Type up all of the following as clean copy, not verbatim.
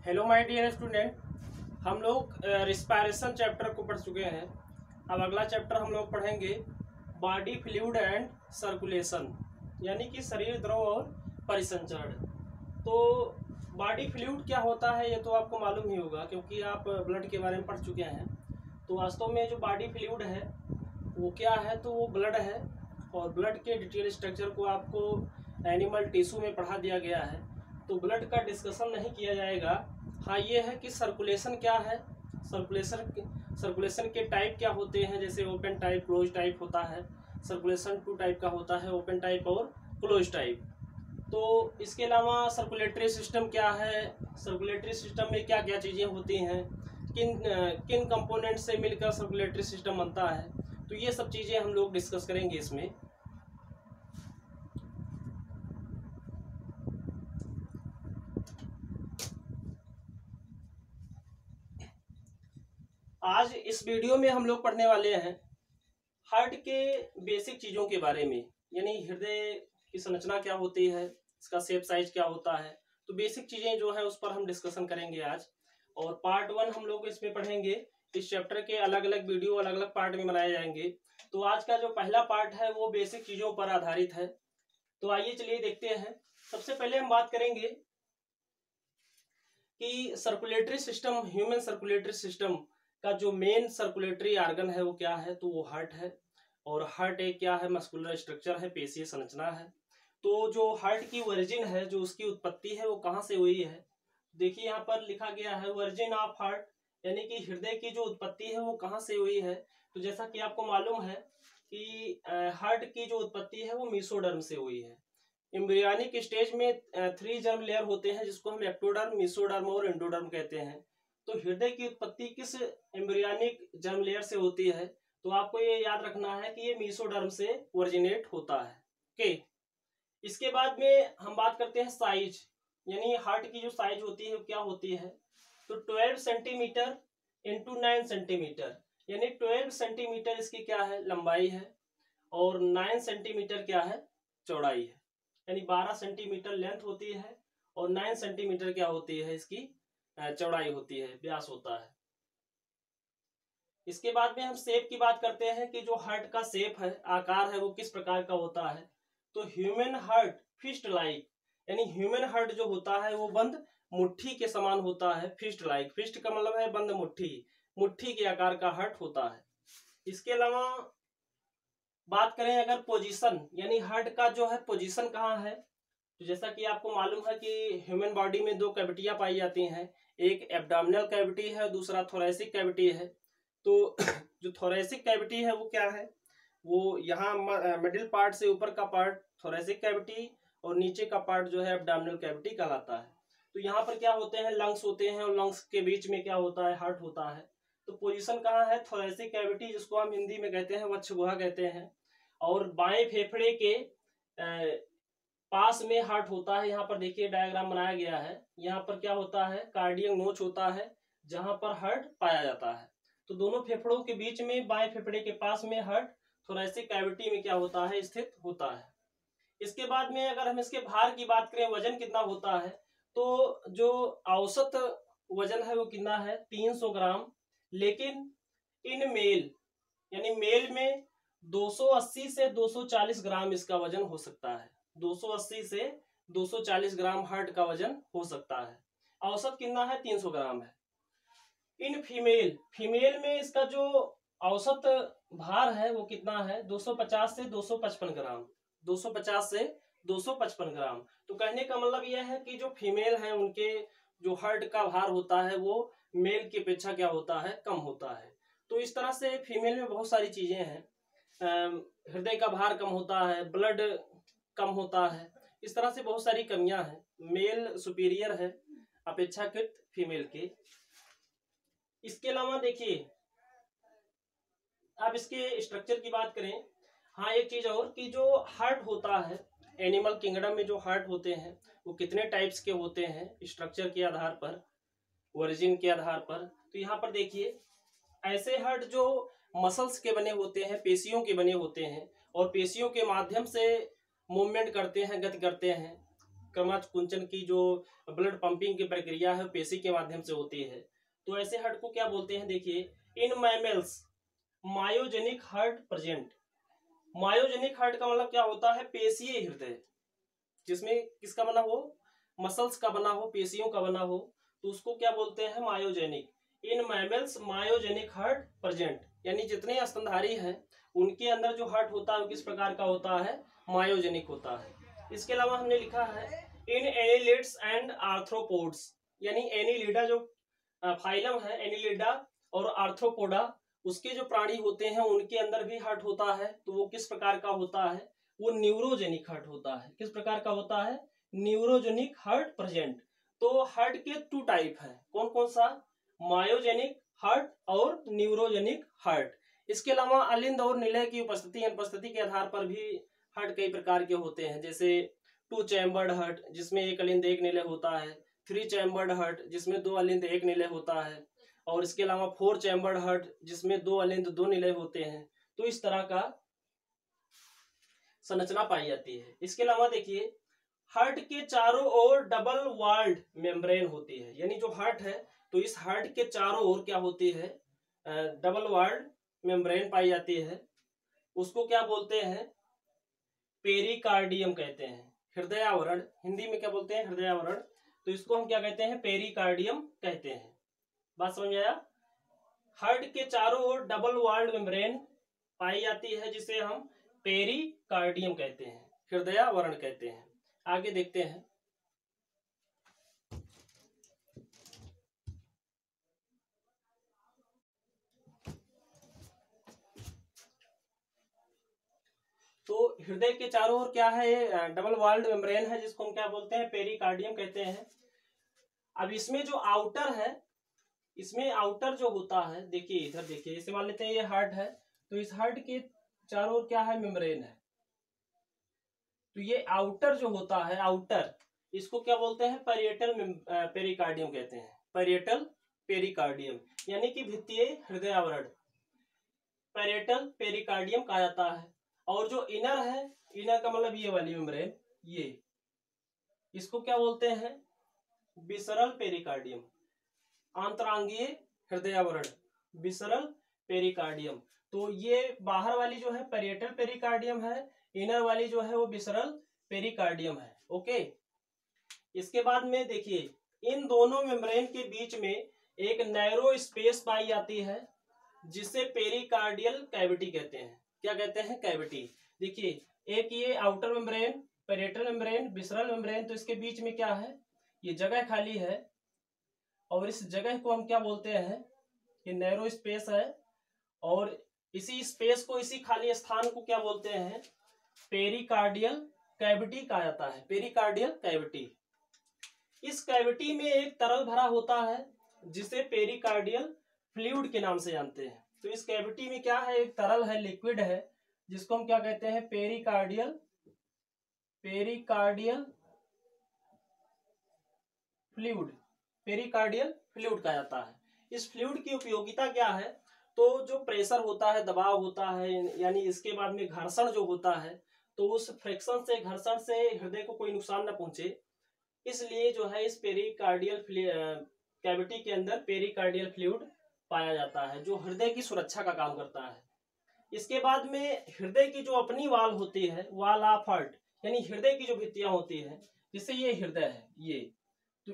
Hello my dear student, हम लोग respiration chapter को पढ़ चुके हैं। अब अगला चैप्टर हम लोग पढ़ेंगे बॉडी फ्लूइड एंड सर्कुलेशन, यानी कि शरीर द्रव और परिसंचरण। तो बॉडी फ्लूइड क्या होता है ये तो आपको मालूम ही होगा, क्योंकि आप ब्लड के बारे में पढ़ चुके हैं। तो वास्तव में जो बॉडी फ्लूइड है वो क्या है, तो वो ब्लड है, और ब्लड के डिटेल स्ट्रक्चर को आपको एनिमल टिश्यू में पढ़ा दिया गया है। तो ब्लड का डिस्कशन नहीं किया जाएगा। हाँ, ये है कि सर्कुलेशन क्या है, सर्कुलेशन के टाइप क्या होते हैं, जैसे ओपन टाइप, क्लोज टाइप होता है। सर्कुलेशन 2 टाइप का होता है, ओपन टाइप और क्लोज टाइप। तो इसके अलावा सर्कुलेटरी सिस्टम क्या है, सर्कुलेटरी सिस्टम में क्या क्या चीज़ें होती हैं, किन किन कंपोनेंट से मिलकर सर्कुलेटरी सिस्टम बनता है, तो ये सब चीज़ें हम लोग डिस्कस करेंगे इसमें। आज इस वीडियो में हम लोग पढ़ने वाले हैं हार्ट के बेसिक चीज़ों के बारे में, यानी हृदय की संरचना क्या होती है, इसका शेप साइज क्या होता है। तो बेसिक चीज़ें जो है उस पर हम डिस्कशन करेंगे आज। और पार्ट 1 हम लोग इसमें पढ़ेंगे। इस चैप्टर के अलग अलग वीडियो अलग अलग पार्ट में बनाए जाएंगे। तो आज का जो पहला पार्ट है वो बेसिक चीज़ों पर आधारित है। तो आइए चलिए देखते हैं। सबसे पहले हम बात करेंगे कि circulatory system, human circulatory system का जो मेन सर्कुलेटरी आर्गन है वो क्या है, तो वो हार्ट है। और हार्ट एक क्या है, मस्कुलर स्ट्रक्चर है, पेशीय संरचना है। तो जो हार्ट की ओरिजिन है, जो उसकी उत्पत्ति है, वो कहाँ से हुई है, देखिए यहाँ पर लिखा गया है ओरिजिन ऑफ हार्ट, यानी कि हृदय की जो उत्पत्ति है वो कहाँ से हुई है। तो जैसा कि आपको मालूम है कि हार्ट की जो उत्पत्ति है वो मीसोडर्म से हुई है। एम्ब्रियोनिक स्टेज में 3 जर्म लेयर होते हैं, जिसको हम एक्टोडर्म, मीसोडर्म और एंडोडर्म कहते हैं। तो हृदय की उत्पत्ति किस एम्ब्रियोनिक जर्म लेयर से होती है, तो आपको ये याद रखना है कि ये मीसोडर्म से ओरिजिनेट होता है। ओके, इसके बाद में हम बात करते हैं साइज, यानी हार्ट की जो साइज होती है वो क्या होती है। तो 12 सेंटीमीटर इंटू 9 सेंटीमीटर, यानी 12 सेंटीमीटर इसकी क्या है, लंबाई है, और 9 सेंटीमीटर क्या है, चौड़ाई है। यानी 12 सेंटीमीटर लेंथ होती है और 9 सेंटीमीटर क्या होती है, इसकी चौड़ाई होती है, व्यास होता है। इसके बाद में हम शेप की बात करते हैं कि जो हार्ट का शेप है, आकार है, वो किस प्रकार का होता है। तो ह्यूमन हार्ट फिस्ट लाइक, यानी ह्यूमन हार्ट जो होता है वो बंद मुट्ठी के समान होता है। फिस्ट लाइक, फिस्ट का मतलब है बंद मुट्ठी, मुट्ठी के आकार का हार्ट होता है। इसके अलावा बात करें अगर पोजीशन, यानी हार्ट का जो है पोजीशन कहाँ है, तो जैसा कि आपको मालूम है कि ह्यूमन बॉडी में 2 कैविटियां पाई जाती हैं, एक एब्डोमिनल कैविटी है, दूसरा थोरैसिक कैविटी है। तो जो थोरैसिक कैविटी है वो क्या है, वो यहाँ मिडिल पार्ट से ऊपर का पार्ट थोरैसिक कैविटी और नीचे का पार्ट जो है एब्डोमिनल कैविटी कहलाता है। तो यहाँ पर क्या होते हैं, लंग्स होते हैं, और लंग्स के बीच में क्या होता है, हार्ट होता है। तो पोजीशन कहाँ है, थोरैसिक कैविटी, जिसको हम हिंदी में कहते हैं वक्ष गुहा कहते हैं। और बाएं फेफड़े के पास में हार्ट होता है। यहाँ पर देखिए डायग्राम बनाया गया है, यहाँ पर क्या होता है, कार्डियक नोच होता है, जहां पर हार्ट पाया जाता है। तो दोनों फेफड़ों के बीच में बाएं फेफड़े के पास में हार्ट थोरैसिक कैविटी में क्या होता है, स्थित होता है। इसके बाद में अगर हम इसके भार की बात करें, वजन कितना होता है, तो जो औसत वजन है वो कितना है, 300 ग्राम। लेकिन इन मेल, यानी मेल में 280 से 240 ग्राम इसका वजन हो सकता है। 280 से 240 ग्राम हार्ट का वजन हो सकता है। औसत कितना है, 300 ग्राम है। इन फीमेल, फीमेल में इसका जो औसत भार है वो कितना है, 250 से 255 ग्राम, 250 से 255 ग्राम। तो कहने का मतलब यह है कि जो फीमेल है उनके जो हार्ट का भार होता है वो मेल की अपेक्षा क्या होता है, कम होता है। तो इस तरह से फीमेल में बहुत सारी चीजें हैं, हृदय का भार कम होता है, ब्लड कम होता है, इस तरह से बहुत सारी कमियां हैं। मेल सुपीरियर है अपेक्षाकृत फीमेल के। इसके अलावा देखिए, अब इसके स्ट्रक्चर की बात करें। हाँ, एक चीज और कि जो हार्ट होता है, एनिमल किंगडम में जो हार्ट होते हैं वो कितने टाइप्स के होते हैं, स्ट्रक्चर के आधार पर, ओरिजिन के आधार पर। तो यहाँ पर देखिए, ऐसे हार्ट जो मसल्स के बने होते हैं, पेशियों के बने होते हैं, और पेशियों के माध्यम से मूवमेंट करते हैं, गति करते हैं। क्रमच कुंचन की जो ब्लड पंपिंग की प्रक्रिया है पेशी के माध्यम से होती है। तो ऐसे हार्ट को क्या बोलते हैं, देखिए, in mammals myogenic heart present. Myogenic heart का मतलब क्या होता है, पेशीय हृदय, जिसमें किसका बना हो, मसल्स का बना हो, पेशियों का बना हो, तो उसको क्या बोलते हैं, myogenic. In mammals myogenic heart present, यानी जितने स्तनधारी हैं उनके अंदर जो हार्ट होता है वो किस प्रकार का होता है, मायोजेनिक होता है। इसके अलावा हमने लिखा है इन एनिलिड्स एंड आर्थ्रोपोड्स, यानी एनिलिडा जो फाइलम है, एनिलिडा और आर्थ्रोपोडा, उसके जो प्राणी होते हैं उनके अंदर भी हार्ट होता है। तो वो किस प्रकार का होता है, वो न्यूरोजेनिक हार्ट होता है। किस प्रकार का होता है, न्यूरोजेनिक हार्ट प्रेजेंट। तो हार्ट के 2 टाइप है, कौन कौन सा, मायोजेनिक हार्ट और न्यूरोजेनिक हार्ट। इसके अलावा अलिंद और निलय की उपस्थिति अनुपस्थिति के आधार पर भी हार्ट कई प्रकार के होते हैं, जैसे 2 चैम्बर्ड हार्ट जिसमें एक अलिंद एक निलय होता है, 3 चैम्बर्ड हार्ट जिसमें 2 अलिंद एक निलय होता है, और इसके अलावा 4 चैम्बर्ड हार्ट जिसमें 2 अलिंद 2 निलय होते हैं। तो इस तरह का संरचना पाई जाती है। इसके अलावा देखिए, हार्ट के चारों ओर डबल वॉल्ड मेम्ब्रेन होती है, यानी जो हार्ट है तो इस हार्ट के चारों ओर क्या होती है, डबल वॉल्ड मेम्ब्रेन पाई जाती है। उसको क्या बोलते हैं, पेरिकार्डियम कहते हैं, हृदयावरण, हिंदी में क्या बोलते हैं, हृदयावरण। तो इसको हम क्या कहते हैं, पेरिकार्डियम कहते हैं। बात समझ आया। हार्ट के चारों ओर डबल वॉल्ड मेम्ब्रेन पाई जाती है जिसे हम पेरिकार्डियम कहते हैं, हृदयावरण कहते हैं। आगे देखते हैं, तो हृदय के चारों ओर क्या है, डबल वॉल्ड मेम्ब्रेन है जिसको हम क्या बोलते हैं, पेरिकार्डियम कहते हैं। अब इसमें जो आउटर है, इसमें आउटर जो होता है, देखिए इधर देखिए, इसे मान लेते हैं ये हार्ट है, तो इस हार्ट के चारों ओर क्या है, मेम्ब्रेन है। तो ये आउटर जो होता है, आउटर, इसको क्या बोलते हैं, पैरिएटल पेरिकार्डियम कहते हैं, पैरिएटल पेरिकार्डियम, यानी कि भित्तीय हृदय आवरण, पैरिएटल पेरिकार्डियम कहा जाता है। और जो इनर है, इनर का मतलब ये वाली मेम्ब्रेन, ये, इसको क्या बोलते हैं, विसरल पेरिकार्डियम, आंतरांगीय हृदयावरण, विसरल पेरिकार्डियम। तो ये बाहर वाली जो है पैरिएटल पेरिकार्डियम है, इनर वाली जो है वो विसरल पेरिकार्डियम है। ओके। इसके बाद में देखिए, इन दोनों मेम्ब्रेन के बीच में एक नैरो स्पेस पाई जाती है जिसे पेरिकार्डियल कैविटी कहते हैं। क्या कहते हैं, कैविटी। देखिए, एक ये outer membrane, parietal membrane, visceral membrane, तो इसके बीच में क्या है, ये जगह खाली है, और इस जगह को हम क्या बोलते हैं, ये नैरो स्पेस है, और इसी स्पेस को, इसी खाली स्थान को क्या बोलते हैं, पेरिकार्डियल कैविटी कहा जाता है, पेरिकार्डियल कैविटी। इस कैविटी में एक तरल भरा होता है जिसे पेरिकार्डियल फ्लूइड के नाम से जानते हैं। तो इस कैविटी में क्या है, एक तरल है, लिक्विड है, जिसको हम क्या कहते हैं, पेरिकार्डियल फ्लूइड, पेरिकार्डियल फ्लूइड कहा जाता है। इस फ्लूइड की उपयोगिता क्या है, तो जो प्रेशर होता है, दबाव होता है, यानी इसके बाद में घर्षण जो होता है, तो उस फ्रिक्शन से, घर्षण से हृदय को कोई नुकसान न पहुंचे, इसलिए जो है इस पेरिकार्डियल कैविटी के अंदर पेरिकार्डियल फ्लूइड पाया जाता है जो हृदय की सुरक्षा का काम करता है। इसके बाद में हृदय की जो अपनी वाल होती है, वाल ऑफ हार्ट, यानी हृदय की जो भित्तियां होती है, जैसे ये हृदय है, ये, तो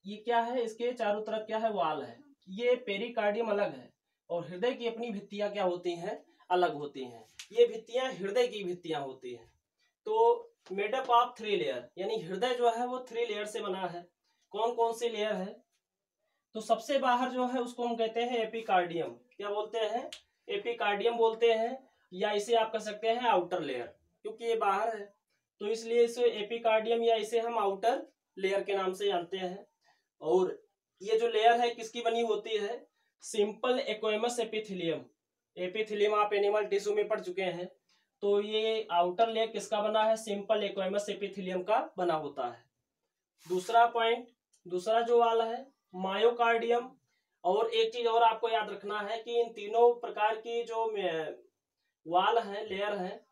ये क्या है, इसके चारों तरफ क्या है, वाल है। ये पेरिकार्डियम अलग है और हृदय की अपनी भित्तियां क्या होती हैं, अलग होती हैं। ये भित्तियां हृदय की भित्तियां होती हैं। तो मेडअप ऑफ 3 लेयर, यानी हृदय जो है वो 3 लेयर से बना है। कौन कौन सी लेयर है, तो सबसे बाहर जो है उसको हम कहते हैं एपिकार्डियम। क्या बोलते हैं, एपिकार्डियम बोलते हैं, या इसे आप कह सकते हैं आउटर लेयर, क्योंकि ये बाहर है तो इसलिए इसे एपिकार्डियम या इसे हम आउटर लेयर के नाम से जानते हैं। और ये जो लेयर है किसकी बनी होती है, सिंपल एक्वेमस एपिथेलियम। एपिथेलियम आप एनिमल टिश्यू में पढ़ चुके हैं, तो ये आउटर लेयर किसका बना है, सिंपल एक्वेमस एपिथेलियम का बना होता है। दूसरा पॉइंट, दूसरा जो वाल है मायोकार्डियम। और एक चीज और आपको याद रखना है कि इन तीनों प्रकार की जो वाल है, लेयर है,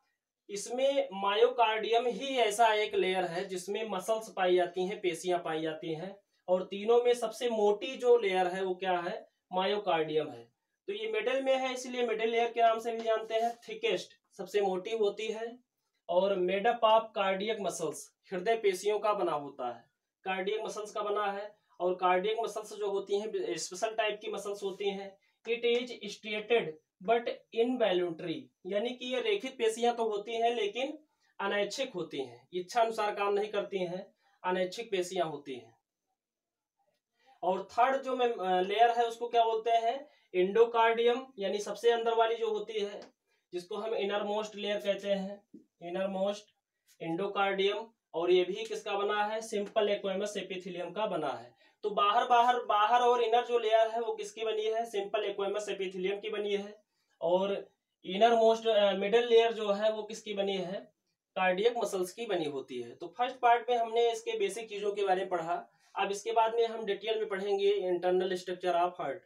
इसमें मायोकार्डियम ही ऐसा एक लेयर है जिसमें मसल्स पाई जाती हैं, पेशियां पाई जाती हैं, और तीनों में सबसे मोटी जो लेयर है वो क्या है, मायोकार्डियम है। तो ये मिडिल में है, इसलिए मिडिल लेयर के नाम से भी जानते हैं। थिकेस्ट सबसे मोटी होती है, और made up of cardiac muscles, हृदय पेशियों का बना होता है, कार्डियक मसल्स का बना है। और कार्डियक मसल्स जो होती हैं स्पेशल टाइप की मसल्स होती हैं। It is striated but involuntary, यानी कि ये रेखित पेशियां तो होती हैं लेकिन अनैच्छिक होती हैं, इच्छा अनुसार काम नहीं करती हैं, अनैच्छिक पेशियां होती हैं। और थर्ड जो लेयर है उसको क्या बोलते हैं, एंडोकार्डियम, यानी सबसे अंदर वाली जो होती है, जिसको हम इनर मोस्ट लेयर कहते हैं, इनर मोस्ट एंडोकार्डियम। और ये भी किसका बना है, सिंपल एक्वेमस एपिथेलियम का बना है। तो बाहर बाहर बाहर और इनर जो लेयर है वो किसकी बनी है, सिंपल एक्वेमस एपिथेलियम की बनी है। और इनर मोस्ट मिडिल लेयर जो है वो किसकी बनी है, कार्डियक मसल्स की बनी होती है। तो फर्स्ट पार्ट में हमने इसके बेसिक चीजों के बारे में पढ़ा। अब इसके बाद में हम डिटेल में पढ़ेंगे इंटरनल स्ट्रक्चर ऑफ हार्ट।